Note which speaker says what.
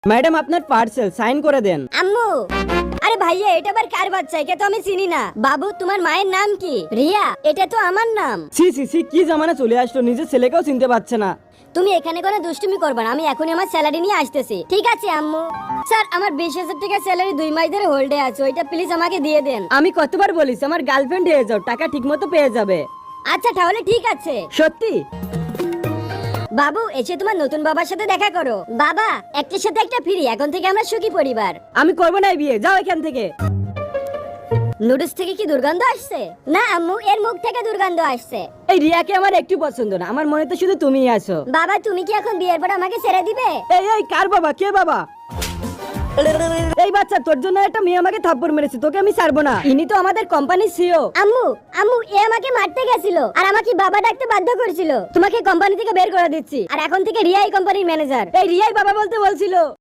Speaker 1: Madam আপনার parcel sign করে দেন।
Speaker 2: আম্মু, আরে ভাইয়া এটা আবার কার বাচ্চা? একে তো আমি চিনি না। বাবু তোমার মায়ের নাম কি? রিয়া। এটা তো আমার নাম।
Speaker 1: সি সি সি, কি জামানা চলে আসলো, নিজের ছেলেকেও চিনতে পারছে না।
Speaker 2: তুমি এখানে কোনো দুষ্টুমি করবে না, আমি এখনই আমার স্যালারি নিয়ে আসতেছি। ঠিক আছে আম্মু। স্যার আমার 20,000 টাকা স্যালারি 2 মাস ধরে হোল্ডে আছে, ওইটা প্লিজ আমাকে দিয়ে দেন।
Speaker 1: আমি কতবার বলিস আমার গার্লফ্রেন্ড হয়ে যাও, টাকা ঠিক মতো পেয়ে যাবে।
Speaker 2: আচ্ছা তাহলে ঠিক আছে।
Speaker 1: সত্যি?
Speaker 2: বাবু এসে তোমার নতুন বাবার সাথে দেখা করো। বাবা একটার সাথে একটা ফ্রি, এখন থেকে আমরা সুখী পরিবার।
Speaker 1: আমি করবো না এই বিয়ে, যাও এখান থেকে।
Speaker 2: নুডলস থেকে কি দুর্গন্ধ আসছে? না আম্মু, এর মুখ থেকে দুর্গন্ধ আসছে।
Speaker 1: এই রিয়াকে আমার একটু পছন্দ না, আমার মনে তো শুধু তুমিই আছো।
Speaker 2: বাবা তুমি কি এখন বিয়ের পর আমাকে ছেড়ে দিবে?
Speaker 1: এই এই কার বাবা, কে বাবা? এই বাচ্চা, তোর জন্য একটা মেয়ে আমাকে থাপ্পড় মেরেছে, তোকে আমি ছাড়বো না। ইনি তো আমাদের কোম্পানির সিও।
Speaker 2: আম্মু আম্মু, এ আমাকে মারতে গেছিল আর আমাকে বাবা ডাকতে বাধ্য করেছিল। তোমাকে কোম্পানি থেকে বের করে দিচ্ছি, আর এখন থেকে রিয়া এই কোম্পানির ম্যানেজার।
Speaker 1: এই রিয়াই বাবা বলতে বলছিল।